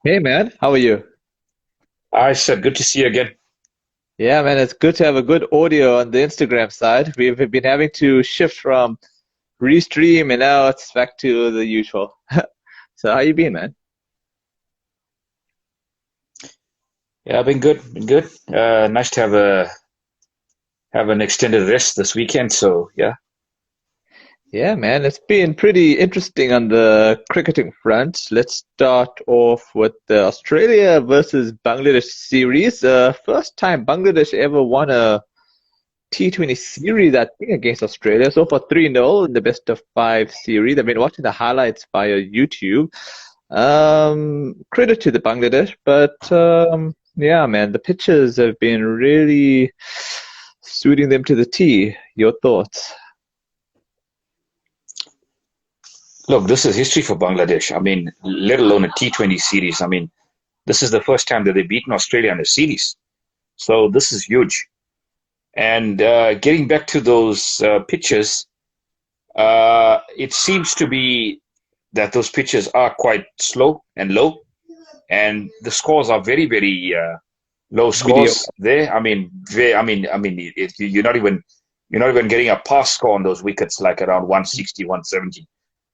Hey man, how are you? I said, good to see you again. Yeah, man, it's good to have a good audio on the Instagram side. We've been having to shift from restream and now it's back to the usual. So how you been, man? Yeah, I've been good, been good. Nice to have an extended rest this weekend. So yeah, Yeah, man, it's been pretty interesting on the cricketing front. Let's start off with the Australia versus Bangladesh series. First time Bangladesh ever won a T20 series, I think, against Australia. So for 3-0 in the best of five series. I've been watching the highlights via YouTube. Credit to the Bangladesh, but yeah, man, the pitches have been really suiting them to the T. Your thoughts? look, this is history for Bangladesh. I mean, let alone a T20 series. I mean, this is the first time that they've beaten Australia in a series. So this is huge. And getting back to those pitches, it seems to be that those pitches are quite slow and low, and the scores are very, very low scores Mediocre. there. I mean, you're not even getting a pass score on those wickets like around 160, 170.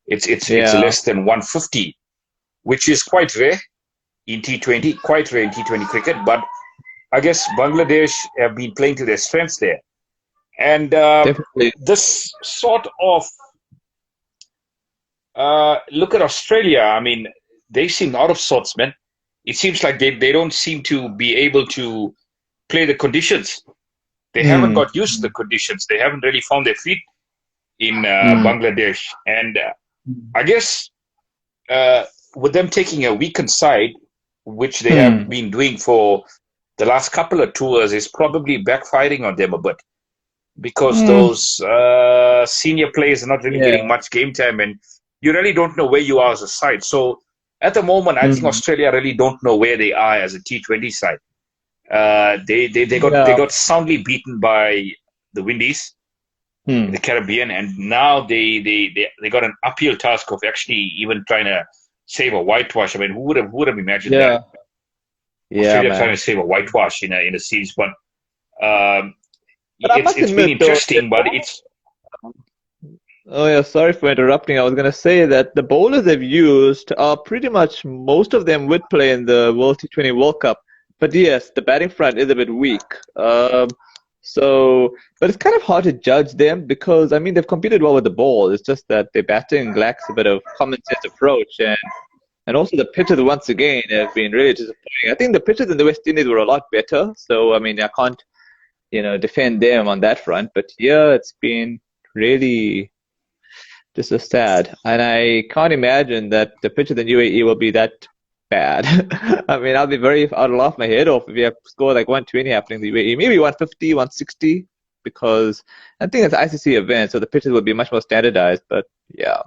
It's Yeah, less than 150, which is quite rare in T20, quite rare in T20 cricket. But I guess Bangladesh have been playing to their strengths there, and definitely. this sort of look at Australia. I mean, they seem out of sorts, man. It seems like they don't seem to be able to play the conditions. They haven't Mm, got used to the conditions. They haven't really found their feet in mm, Bangladesh. And I guess uh, with them taking a weakened side, which they have mm, been doing for the last couple of tours, is probably backfiring on them a bit because mm, those senior players are not really yeah. getting much game time, and you really don't know where you are as a side. So at the moment, I think Mm, Australia really don't know where they are as a T20 side. They yeah. got soundly beaten by the Windies in the Mm, Caribbean, and now they got an uphill task of actually even trying to save a whitewash. I mean, who would have imagined that yeah. Yeah, Australia trying to man. save a whitewash in a series? But um, But I must it's been admit, though, interesting, but it's oh yeah, sorry for interrupting. I was gonna say that the bowlers they've used are pretty much most of them would play in the World T20 World Cup. But yes, the batting front is a bit weak. So, but it's kind of hard to judge them because I mean they've competed well with the ball. It's just that their batting lacks a bit of common sense approach, and also the pitches once again have been really disappointing. I think the pitches in the West Indies were a lot better. So I mean I can't defend them on that front. But yeah, it's been really. This is sad, and I can't imagine that the pitch of the UAE will be that bad. I mean, I'll laugh my head off if you have score like 120 happening in the UAE, maybe 150, 160, because I think it's ICC event, so the pitches will be much more standardized. But yeah,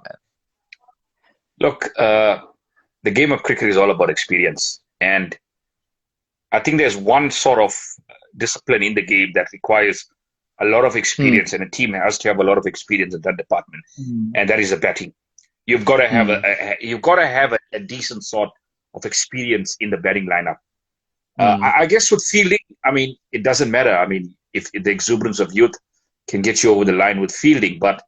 look, the game of cricket is all about experience, and I think there's one sort of discipline in the game that requires a lot of man. experience, and a team has to have a lot of experience in that department, Hmm. and that is the batting. You've got to have Hmm. you've got to have a decent sort of experience in the batting lineup. Hmm. I guess with fielding, I mean, it doesn't matter. I mean, if the exuberance of youth can get you over the line with fielding, but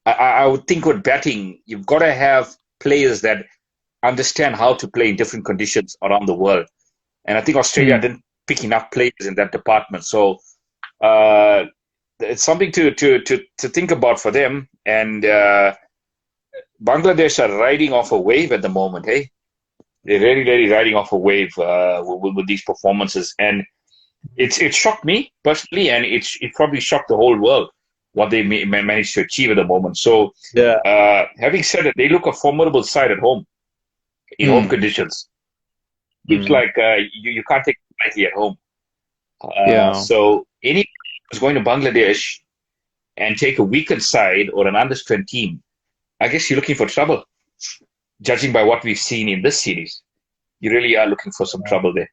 I would think with batting, you've got to have players that understand how to play in different conditions around the world. And I think Australia Hmm. didn't pick enough players in that department. So uh, it's something to think about for them. And Bangladesh are riding off a wave at the moment. Hey, they're really, really riding off a wave with these performances. And it shocked me personally, and it probably shocked the whole world what they managed to achieve at the moment. So, Yeah. having said that, they look a formidable side at home in home Hmm. conditions. Seems Hmm. like you can't take it lightly at home. Yeah. So, any who's going to Bangladesh and take a weakened side or an understrength team, I guess you're looking for trouble. Judging by what we've seen in this series, you really are looking for some trouble there.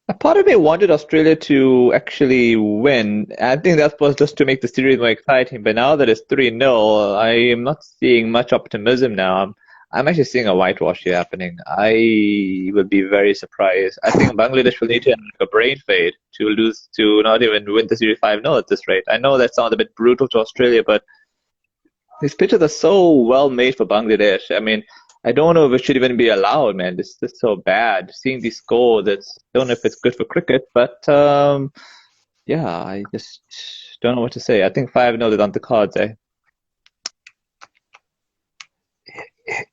A part of me wanted Australia to actually win. I think that was just to make the series more exciting. But now that it's 3-0, I am not seeing much optimism now. I'm actually seeing a whitewash here happening. I would be very surprised. I think Bangladesh will need to have a brain fade to lose, to not even win the Series 5-0 at this rate. I know that sounds a bit brutal to Australia, but these pitches are so well made for Bangladesh. I mean, I don't know if it should even be allowed, man. This is so bad. Seeing these scores, I don't know if it's good for cricket, but yeah, I just don't know what to say. I think 5-0 is on the cards, eh?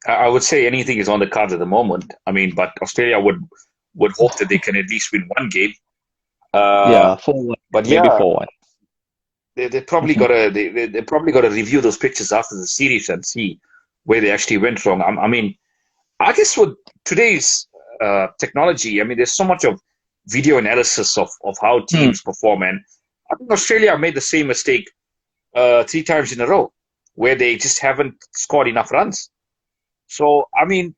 I would say anything is on the cards at the moment. I mean, but Australia would hope that they can at least win one game. Yeah, 4-1, But maybe yeah, 4-1. they probably gotta review those pictures after the series and see where they actually went wrong. I mean, I guess with today's technology, I mean, there's so much of video analysis of how teams perform, and I think Australia made the same mistake 3 times in a row, where they just haven't scored enough runs. So, I mean,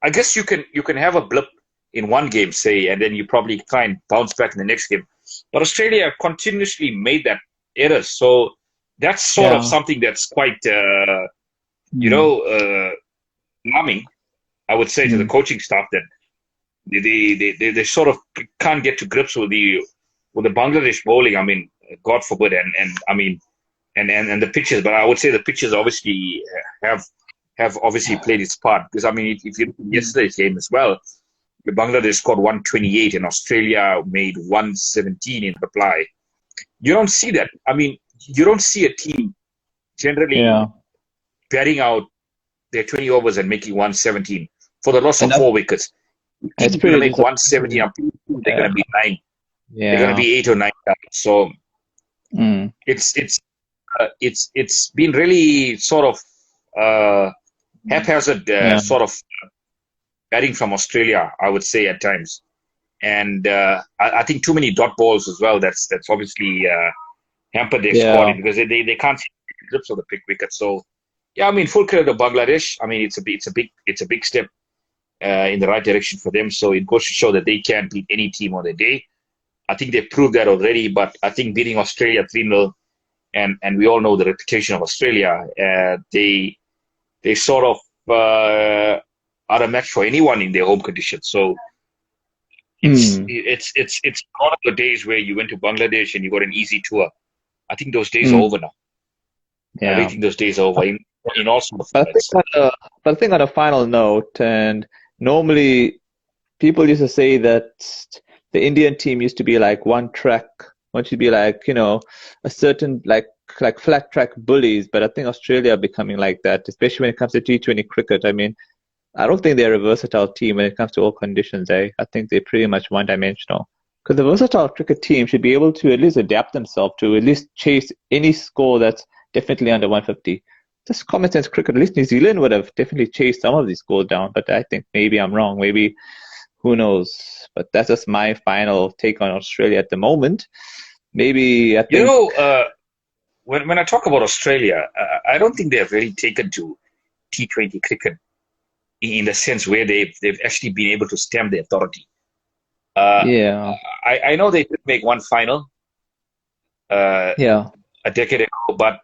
I guess you can have a blip in one game, say, and then you probably try and bounce back in the next game. But Australia continuously made that errors, so that's sort of something that's quite, alarming. I would say to the coaching staff that they sort of can't get to grips with the Bangladesh bowling. I mean, God forbid, and I mean, and the pitches. But I would say the pitches obviously have obviously played its part, because I mean, if you look at yesterday's game as well, Bangladesh scored 128 and Australia made 117 in reply. You don't see that. I mean, you don't see a team generally batting out their 20 overs and making 117 for the loss of 4 wickets. Teams going to make 170. They're going to be 9. Yeah. They're going to be 8 or 9 down. So it's been really sort of haphazard sort of batting from Australia, I would say at times, and I think too many dot balls as well. That's obviously hampered their scoring, because they can't see the grips of the pick wicket. So yeah, I mean, full credit to Bangladesh. I mean, it's a big step in the right direction for them. So it goes to show that they can beat any team on the day. I think they've proved that already. But I think beating Australia 3-0, and we all know the reputation of Australia. They sort of are a match for anyone in their home conditions. So it's one of the days where you went to Bangladesh and you got an easy tour. I think those days are over now. Yeah. I think those days are over in all sorts of but I think on a final note, and normally people used to say that the Indian team used to be like one track, used to be like, a certain like flat track bullies, but I think Australia are becoming like that, especially when it comes to T20 cricket. I mean, I don't think they're a versatile team when it comes to all conditions, eh? I think they're pretty much one-dimensional. Because the versatile cricket team should be able to at least adapt themselves to at least chase any score that's definitely under 150. Just common sense cricket. At least New Zealand would have definitely chased some of these scores down, but I think maybe I'm wrong. Maybe, who knows? But that's just my final take on Australia at the moment. Maybe I think... when I talk about Australia, I don't think they're very taken to T20 cricket in the sense where they've actually been able to stamp the authority. I know they did make one final a decade ago, but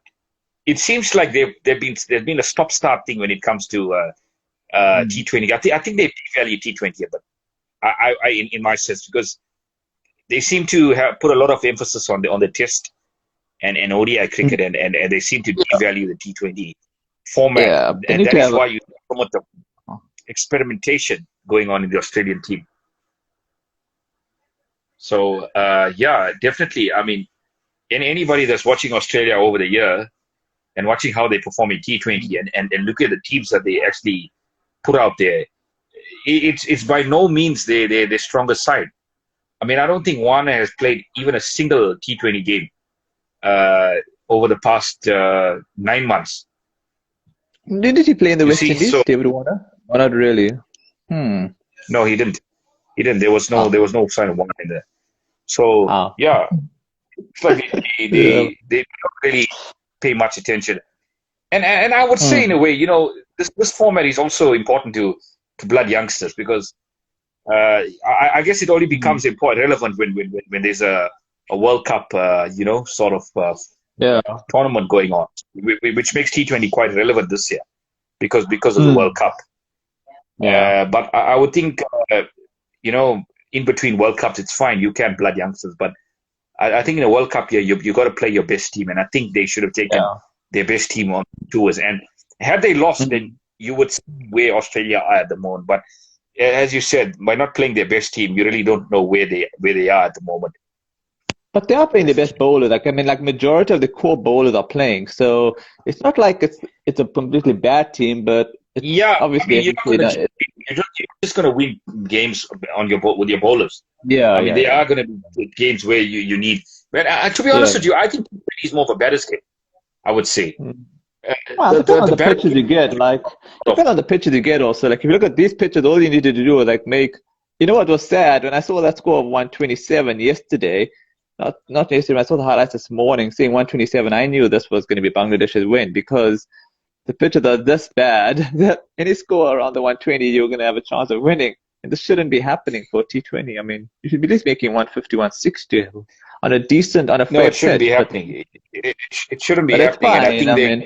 it seems like there's been a stop-start thing when it comes to T20. I think they value T20, but in my sense, because they seem to have put a lot of emphasis on the test and ODI cricket, and they seem to devalue the T20 format. Yeah, and that is why you see so much of experimentation going on in the Australian team. So, definitely. I mean, anybody that's watching Australia over the year and watching how they perform in T20 and look at the teams that they actually put out there, it's by no means their strongest side. I mean, I don't think Warner has played even a single T20 game over the past 9 months. Didn't he play in the West Indies, David Warner? Or not really? No, he didn't. There was no sign of Warner in there. So it's like they don't really pay much attention. And I would say, in a way, this format is also important to blood youngsters, because I guess it only becomes relevant when there's a World Cup, sort of tournament going on, which makes T20 quite relevant this year because of the World Cup. Yeah. But I would think, you know, in between World Cups, it's fine. You can blood youngsters, but I think in a World Cup year, you got to play your best team, and I think they should have taken Yeah. their best team on tours. And had they lost, then Mhm. you would see where Australia are at the moment. But as you said, by not playing their best team, you really don't know where they are at the moment. But they are playing the best bowlers. Like I mean, like majority of the core bowlers are playing. So it's not like it's a completely bad team, but it's Yeah, I obviously mean, you're not going to it, you're just going to win games on with your bowlers. yeah, I mean, yeah, they yeah, are going to be games where you need. But to be honest yeah. with you, I think it's more of a batter's game. I would say Mm. Well, the depending on the the batter pitches you get, like of depending on the pitches you get also. Like if you look at these pitches, all you needed to do was like make. You know what was sad when I saw that score of 127 yesterday. Not yesterday. When I saw the highlights this morning, seeing 127. I knew this was going to be Bangladesh's win because the pitches are this bad that any score around the 120, you're going to have a chance of winning. And this shouldn't be happening for T20. I mean, you should be at least making 150, 160 on a decent, on a no, fair it shouldn't be pitch. happening. It shouldn't be But it's happening, and I fine. think I they mean,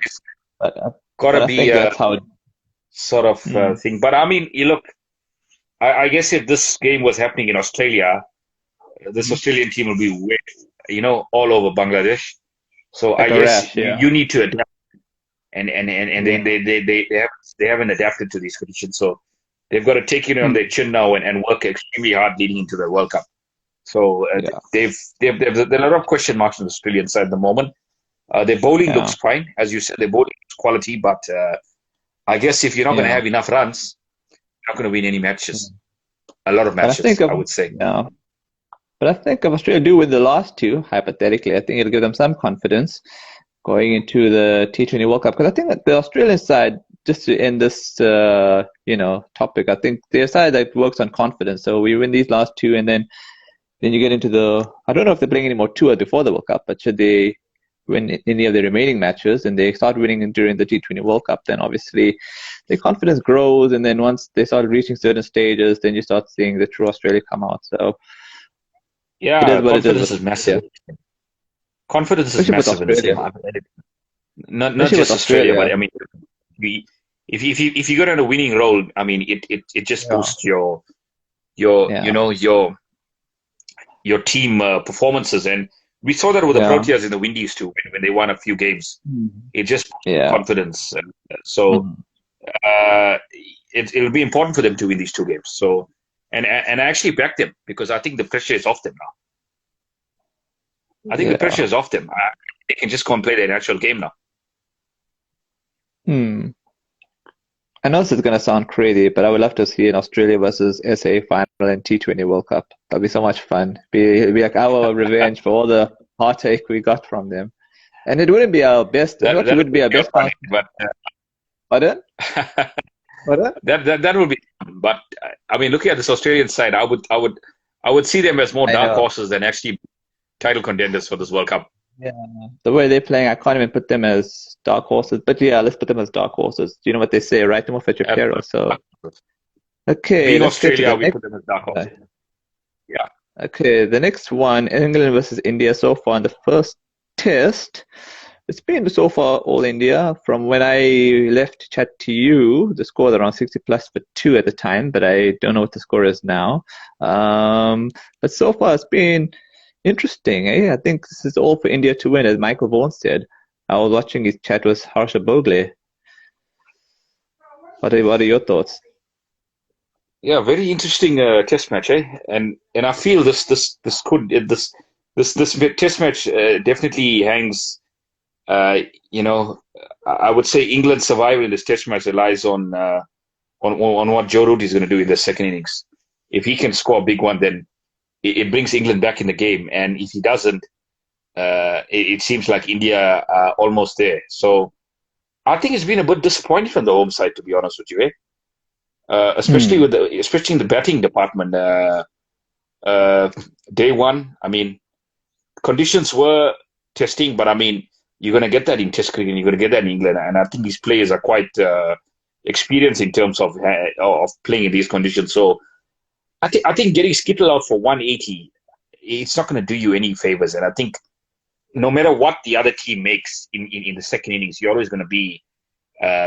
but, uh, got but to I be think a that's how it. sort of Mm, thing. But I mean, you look, I guess if this game was happening in Australia, this Australian team will be all over Bangladesh. So I like a guess rash, yeah. you need to adapt, and Yeah. they haven't adapted to these conditions. So they've got to take it on Mm, their chin now and work extremely hard leading into the World Cup. So yeah. there are a lot of question marks on the Australian side at the moment. Their bowling Yeah. looks fine, as you said. Their bowling is quality, but I guess if you're not going to Yeah. have enough runs, you're not going to win any matches. Mm. A lot of But I think matches, of I would say. yeah. But I think if Australia do win the last two, hypothetically, I think it'll give them some confidence going into the T20 World Cup. Because I think that the Australian side, just to end this, topic, I think their side that works on confidence. So we win these last two, and then you get into the. I don't know if they're playing any more tours before the World Cup, but should they win any of the remaining matches and they start winning during the T20 World Cup, then obviously their confidence grows. And then once they start reaching certain stages, then you start seeing the true Australia come out. So it is Yeah, what it is with confidence is massive. Australia, Confidence is especially with massive in this Australia, game. I mean, not especially with just Australia, but Australia. I mean, we, if you get on a winning roll, I mean, it just Yeah, boosts your you yeah, know your team performances, and we saw that with the yeah, Proteas in the Windies too when they won a few games. Mhm. It just Yeah. confidence. So Mhm. uh, it'll be important for them to win these two games. So and I actually back them because I think the pressure is off them now. I think the pressure Yeah. is off them. They can just go and play their natural game now. Hmm. I know this is gonna sound crazy, but I would love to see an Australia versus SA final in T20 World Cup. That'd be so much fun. Be like our revenge for all the heartache we got from them. And it wouldn't be our best. You know what? It That would would be our be best funny, chance. but Pardon? Pardon? that would be. But I mean, looking at this Australian side, I would see them as more I dark know. horses than actually title contenders for this World Cup. Yeah. The way they're playing, I can't even put them as dark horses. But yeah, let's put them as dark horses. You know what they say, right? No more fetch your Absolutely. peril. So okay, Being let's get to Australia, the we next. put them as dark uh, horses. Yeah. Okay, the next one, England versus India so far in the first test. It's been so far all India. From when I left to chat to you, the score was around 60 plus for two at the time, but I don't know what the score is now. But so far it's been interesting. I think this is all for India to win, as Michael Vaughan said. I was watching his chat with Harsha Bogle. What are your thoughts? Yeah, very interesting test match, eh? And I feel this test match definitely hangs. Uh, you know, I would say England's survival in this test match relies on what Joe Root is going to do in the second innings. If he can score a big one, then it brings England back in the game. And if he doesn't, it seems like India are almost there. So I think it's been a bit disappointing from the home side, to be honest with you, eh? Hmm. Especially in the batting department. Uh, Day one, I mean, conditions were testing, but I mean, you're going to get that in Test cricket, and you're going to get that in England, and I think these players are quite experienced in terms of playing in these conditions. So I think getting Skittle out for 180, it's not going to do you any favors, and I think no matter what the other team makes in the second innings, you're always going to be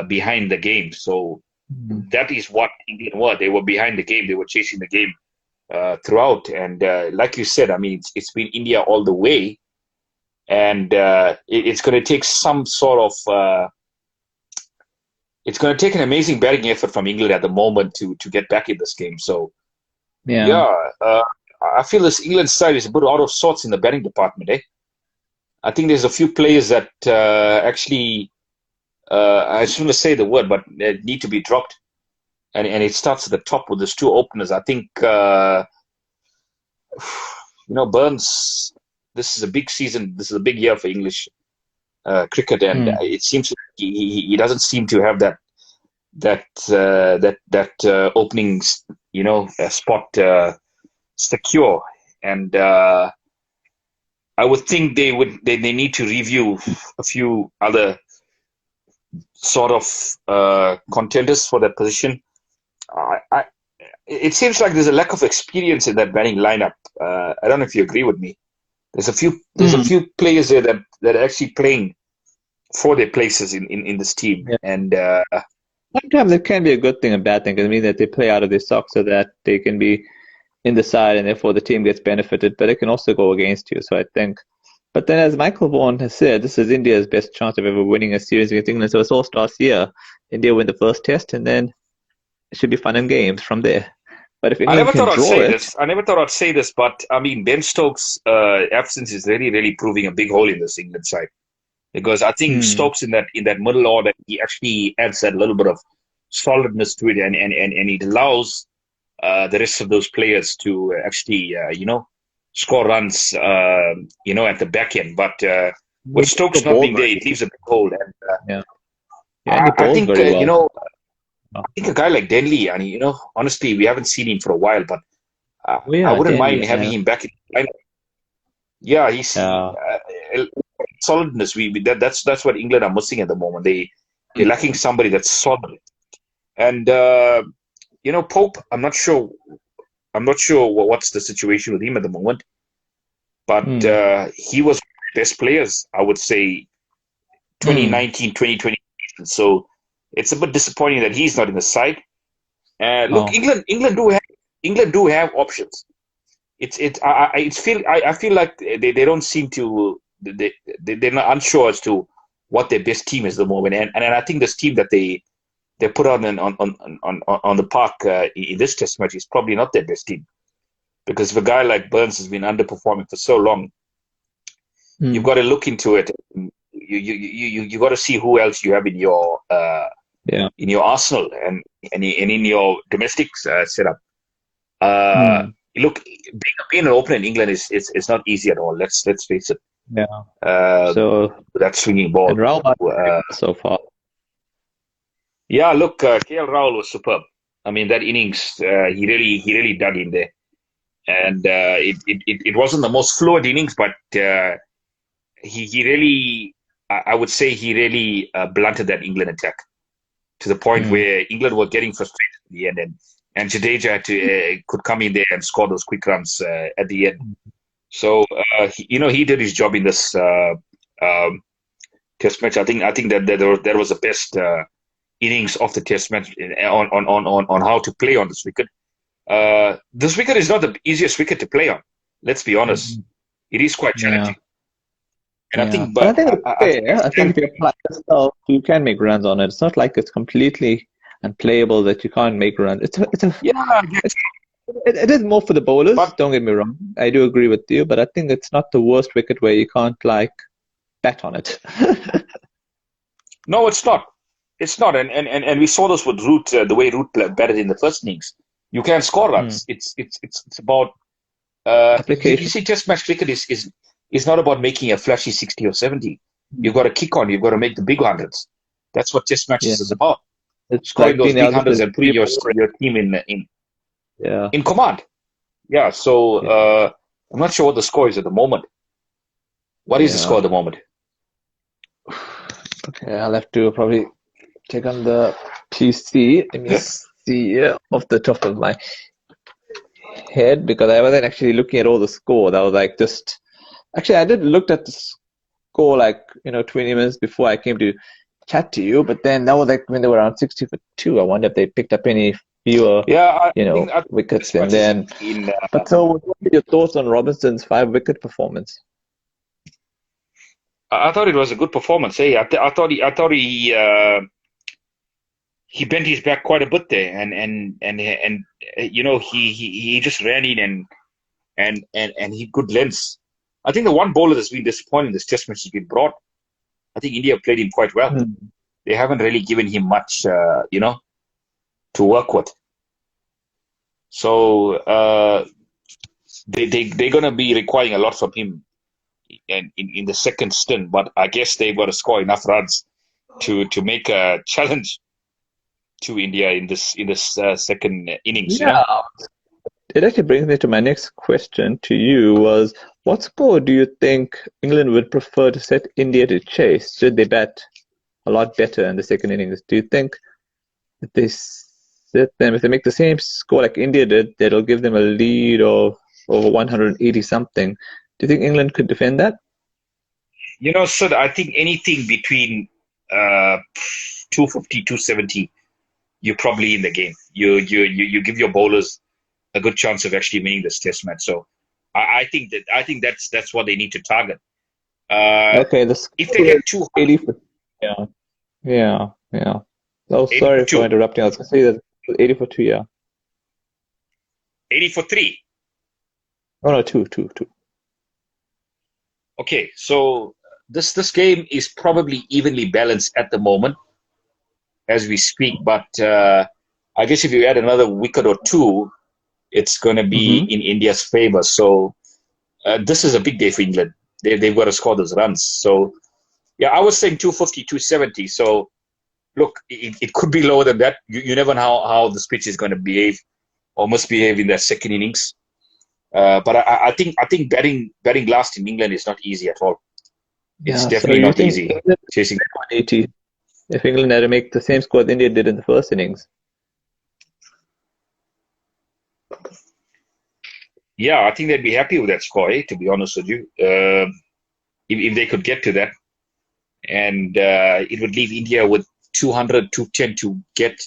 behind the game. So that is what England were. They were behind the game. They were chasing the game throughout. And like you said, I mean, it's been India all the way. And it's going to take some sort of it's going to take an amazing batting effort from England at the moment to get back in this game. So, yeah, I feel this England side is a bit out of sorts in the batting department. I think there's a few players that actually, I shouldn't say the word, but need to be dropped. And it starts at the top with these two openers. I think, Burns, this is a big season. This is a big year for English cricket, and it seems he doesn't seem to have that opening, spot secure. And I would think they need to review a few other sort of contenders for that position. It seems like there's a lack of experience in that batting lineup. I don't know if you agree with me. There's a few players there that are actually playing for their places in this team. Yeah. And sometimes it can be a good thing and bad thing. I mean that they play out of their socks so that they can be in the side and therefore the team gets benefited, but it can also go against you. So I think, but then as Michael Vaughan has said, this is India's best chance of ever winning a series against England. So it's all starts here. India win the first test and then it should be fun and games from there. But if England I never thought I'd say this, but I mean, Ben Stokes' absence is really, really proving a big hole in this England side. Because I think Stokes in that middle order, he actually adds that little bit of solidness to it, and it allows the rest of those players to actually score runs at the back end. But with Stokes not being there, it leaves a big hole. And I think I think a guy like Denley, and honestly, we haven't seen him for a while, but I wouldn't mind having him back in the lineup. Yeah, he's solidness. That's what England are missing at the moment. They're lacking somebody that's solid. And Pope, I'm not sure what's the situation with him at the moment, but he was one of the best players, I would say, 2019, 2020. So it's a bit disappointing that he's not in the side. Look, England do have options. I feel like they don't seem to they're not unsure as to what their best team is at the moment, and I think this team that they put on the park in this test match is probably not their best team, because if a guy like Burns has been underperforming for so long, you've got to look into it. You got to see who else you have in your in your arsenal and in your domestic setup. Look, being an opener in England is not easy at all. Let's face it. Yeah. So that swinging ball. And Rahul so far. Yeah. Look, KL Rahul was superb. I mean, that innings, he really dug in there, and it wasn't the most fluid innings, but he really, I would say, he really blunted that England attack to the point where England were getting frustrated at the end, and Jadeja could come in there and score those quick runs at the end. So he did his job in this test match. I think that there was the best innings of the test match on how to play on this wicket. This wicket is not the easiest wicket to play on. Let's be honest, it is quite challenging. And I think if you apply yourself, you can make runs on it. It's not like it's completely unplayable that you can't make runs. It is more for the bowlers. But, don't get me wrong, I do agree with you, but I think it's not the worst wicket where you can't bet on it. No, it's not. It's not, and we saw this with Root, the way Root batted in the first innings. You can score runs. It's about application. You see, Test match cricket is not about making a flashy 60 or 70. You've got to kick on. You've got to make the big hundreds. That's what Test matches is about. It's scoring those big hundreds and putting your team in command. Yeah. So I'm not sure what the score is at the moment. What is the score at the moment? Okay, I'll have to probably check on the PC. Let me see off the top of my head, because I wasn't actually looking at all the score. That was actually I did look at the score 20 minutes before I came to chat to you, but then that was like when they were around 60 for two. I wonder if they picked up any fewer, Yeah, I think wickets. this And much is then, in. but so what are your thoughts on Robinson's 5 wicket performance? I thought it was a good performance. Hey, I thought he bent his back quite a bit there, and he just ran in and he good lengths. I think the one bowler that's been disappointing this Test match has been brought. I think India played him quite well. Hmm. They haven't really given him much, to work with. So they're going to be requiring a lot from him in the second stint. But I guess they've got to score enough runs to make a challenge to India in this second innings. Yeah, it actually brings me to my next question to you was what score do you think England would prefer to set India to chase? Should they bat a lot better in the second innings? Do you think if they set them, if they make the same score like India did, that'll give them a lead of over 180 something? Do you think England could defend that? Sid, I think anything between 250, 270, you're probably in the game. You give your bowlers a good chance of actually winning this Test match. So I think that's what they need to target. Okay, the If they score get is too high, 80 for, yeah, yeah. Oh, 80 sorry for for 2, interrupting. I was going to say that 80 for two, yeah. 80 for 3. Oh, no, two. Okay, so this game is probably evenly balanced at the moment as we speak. But I guess if you add another wicket or two, it's going to be Mm-hmm. in India's favor. So this is a big day for England. They've got to score those runs. So yeah, I was saying 250, 270. So look, it could be lower than that. You never know how this pitch is going to behave or misbehave in that second innings. But I think batting last in England is not easy at all. It's Yeah, so definitely you not think easy England chasing. 180 if England had to make the same score as India did in the first innings? Yeah, I think they'd be happy with that score, to be honest with you. If they could get to that, and it would leave India with 200, 210 to get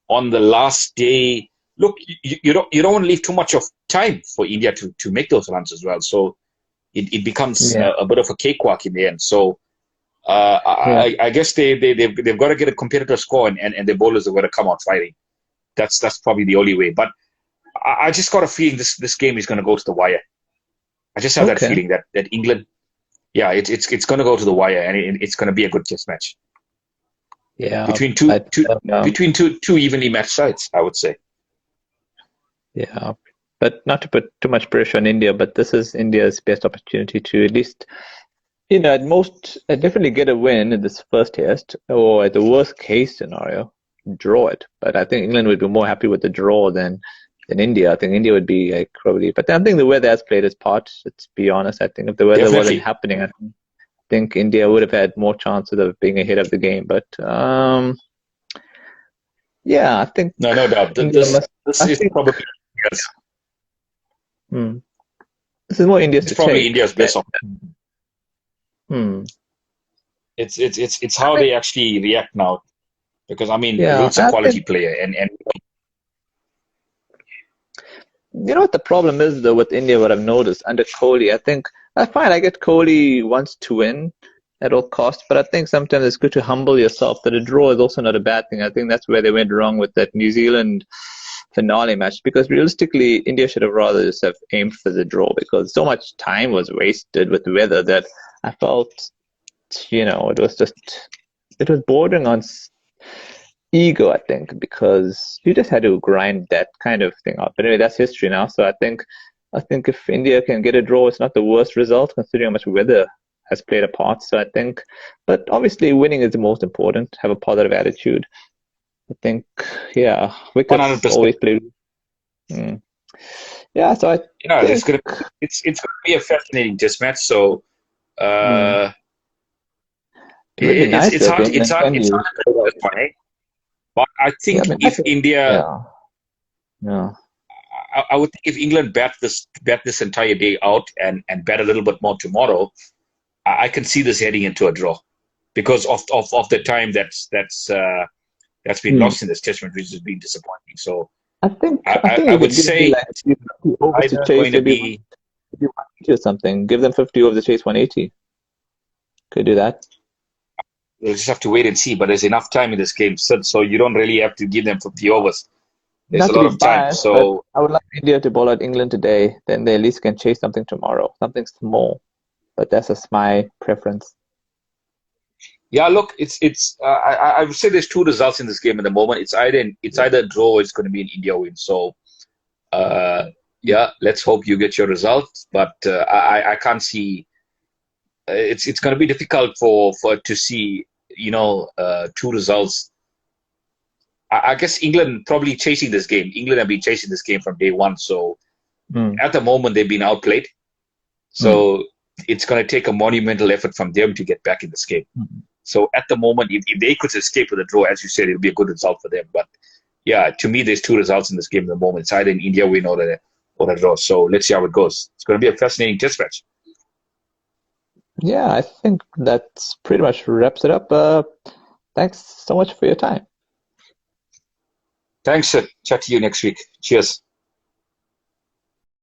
on the last day. Look, you don't want to leave too much of time for India to make those runs as well. So it becomes Yeah, a bit of a cakewalk in the end. So yeah. I guess they've got to get a competitive score, and their bowlers have got to come out fighting. That's probably the only way. But I just got a feeling this game is going to go to the wire. I just have that Okay. feeling that England, yeah, it's going to go to the wire, and it's going to be a good Test match Yeah, between I two two um, between two evenly matched sides, I would say. yeah, but not to put too much pressure on India, but this is India's best opportunity to at least, at most, definitely get a win in this first test, or at the worst case scenario, draw it. But I think England would be more happy with the draw than India. I think India would be like probably, but I think the weather has played its part. Let's be honest. I think if the weather wasn't Definitely, happening, I think India would have had more chances of being ahead of the game. But yeah, I think no doubt. India This must. this I is think probably India's, hmm, this is more India's it's to probably take. India's Then, best option. hmm. It's I how think they actually react now, because I mean, yeah, Root's a I quality think player, and you know what the problem is though with India. What I've noticed under Kohli, I think I find I get Kohli wants to win at all costs, but I think sometimes it's good to humble yourself. That a draw is also not a bad thing. I think that's where they went wrong with that New Zealand finale match because realistically, India should have rather just have aimed for the draw because so much time was wasted with the weather that I felt, it was bordering on ego, I think, because you just had to grind that kind of thing out. But anyway, that's history now. So I think if India can get a draw, it's not the worst result considering how much weather has played a part. So I think, but obviously winning is the most important. Have a positive attitude. I think, yeah, wickets 100%. always play. Mm. Yeah, so I Yeah, think it's gonna be a fascinating Test match. So mm, uh, it would be nice it's though if hard England can it's hard use. to predict this one, eh? But I Yeah, I think mean, if India, yeah, yeah, I would think if England bat this entire day out and bat a little bit more tomorrow, I can see this heading into a draw because of the time that's been Hmm. lost in this test match, which has been disappointing. So I think I you would could give maybe say like at least 50 overs to either chase going to maybe be 180 or something. Give them 50 overs to chase 180. Could do that. we'll just have to wait and see. But there's enough time in this game, so you don't really have to give them 50 overs. There's Not a to lot be of time. biased, but So I would like India to bowl at England today. Then they at least can chase something tomorrow. Something small. But that's just my preference. yeah, look, I would say there's two results in this game at the moment. It's either a draw or it's going to be an India win. So uh, yeah, let's hope you get your results. But I can't see. It's going to be difficult for to see two results. I guess England probably chasing this game. England have been chasing this game from day one. So Hmm. at the moment they've been outplayed. Hmm. So it's going to take a monumental effort from them to get back in this game. Hmm. So at the moment, if they could escape with a draw, as you said, it'll be a good result for them. But yeah, to me, there's two results in this game at the moment. It's either an India win or a draw. So let's see how it goes. It's going to be a fascinating test match. Yeah, I think that's pretty much wraps it up. Thanks so much for your time. Thanks. Chat to you next week. Cheers.